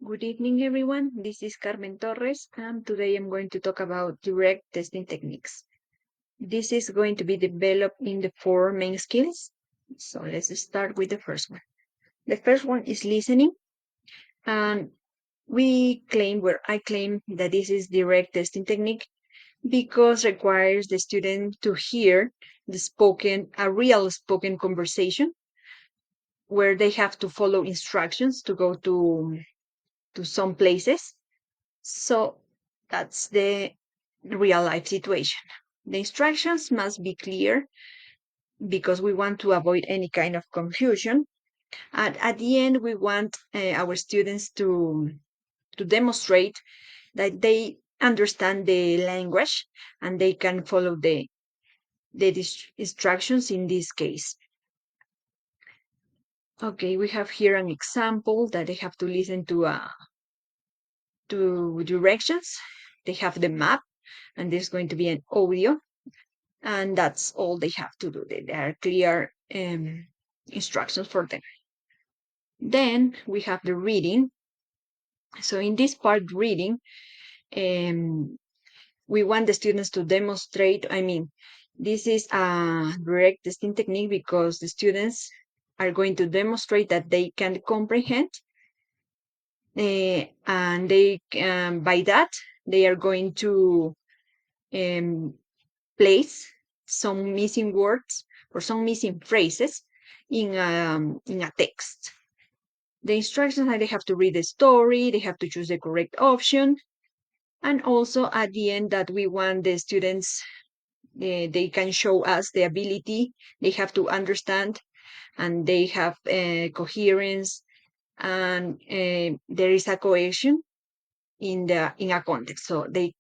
Good evening, everyone. This is Carmen Torres, and today I'm going to talk about direct testing techniques. This is going to be developed in the four main skills. So let's start with the first one. The first one is listening, and I claim that this is direct testing technique because requires the student to hear a real spoken conversation where they have to follow instructions to go to some places. So that's the real life situation. The instructions must be clear because we want to avoid any kind of confusion. And at the end, we want our students to demonstrate that they understand the language and they can follow the instructions in this case. Okay, we have here an example that they have to listen to directions. They have the map, and there's going to be an audio, and that's all they have to do. There are clear instructions for them. Then we have the reading. So in this part, reading, um, we want the students to demonstrate. This is a direct testing technique because the students are going to demonstrate that they can comprehend, and they by that they are going to um, place some missing words or some missing phrases in a text. The instructions are they have to read the story, they have to choose the correct option, and also at the end that we want the students, they can show us the ability, they have to understand, and they have coherence, and there is a cohesion in a context. So they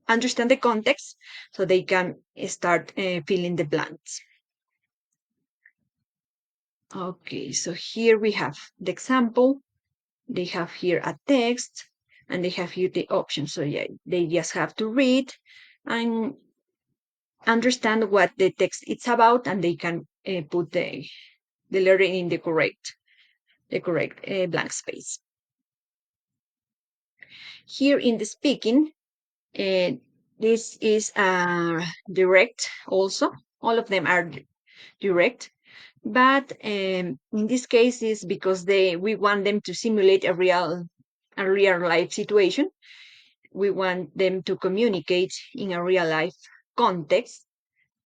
understand the context, so they can start filling the blanks. Okay, so here we have the example. They have here a text, and they have here the options. So yeah, they just have to read and understand what the text is about, and they can put the letter in the correct blank space. Here in the speaking, uh, this is direct also. All of them are direct, but in this case is because we want them to simulate a real life situation. We want them to communicate in a real life context.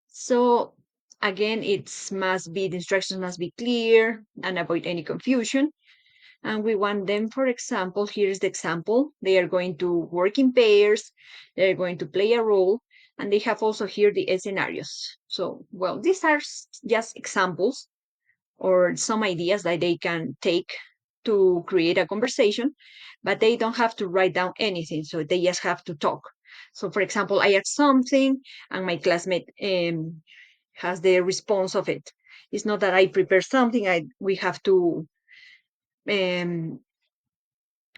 So again, the instructions must be clear and avoid any confusion. And we want them, for example, here is the example. They are going to work in pairs, they're going to play a role, and they have also here the scenarios. So, well, these are just examples or some ideas that they can take to create a conversation, but they don't have to write down anything. So they just have to talk. So, for example, I ask something and my classmate has the response of it. It's not that I prepare something, we have to, um,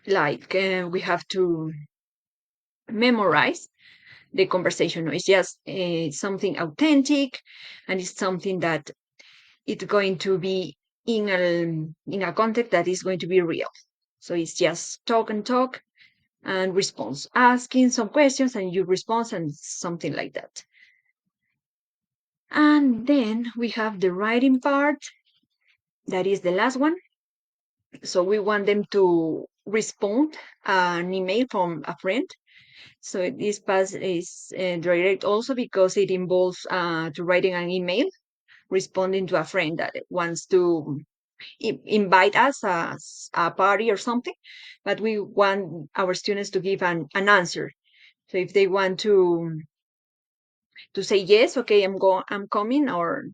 we have to memorize the conversation. No, it's just something authentic, and it's something that it's going to be in a context that is going to be real. So it's just talk and talk and response, asking some questions and you respond and something like that. And then we have the writing part. That is the last one. So we want them to respond an email from a friend. So this pass is direct also because it involves to writing an email, responding to a friend that wants to invite us as a party or something, but we want our students to give an answer. So if they want to say yes, okay, I'm coming, or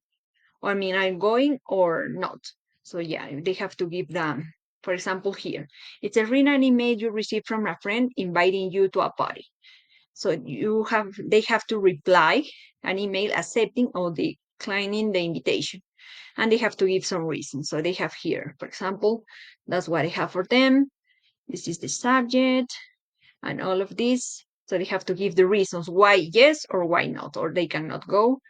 I'm going or not. So yeah, they have to give them. For example, here it's a written email you received from a friend inviting you to a party. So they have to reply an email accepting or declining the invitation, and they have to give some reason. So they have here, for example, that's what I have for them. This is the subject and all of this. So they have to give the reasons why yes or why not, or they cannot go.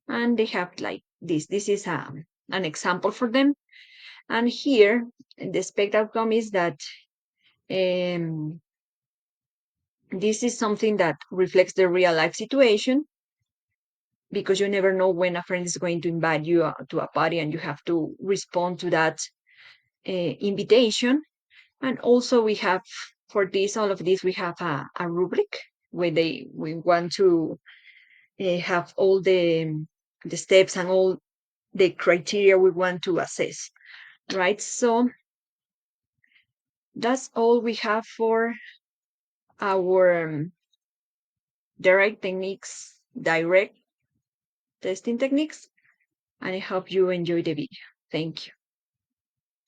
And they have like this. This is an example for them. And here, the expected outcome is that This is something that reflects the real life situation, because you never know when a friend is going to invite you to a party and you have to respond to that invitation. And also we have, for this, all of this, we have a rubric where we want to have all the steps and all the criteria we want to assess, right? So that's all we have for our direct testing techniques, and I hope you enjoy the video. Thank you.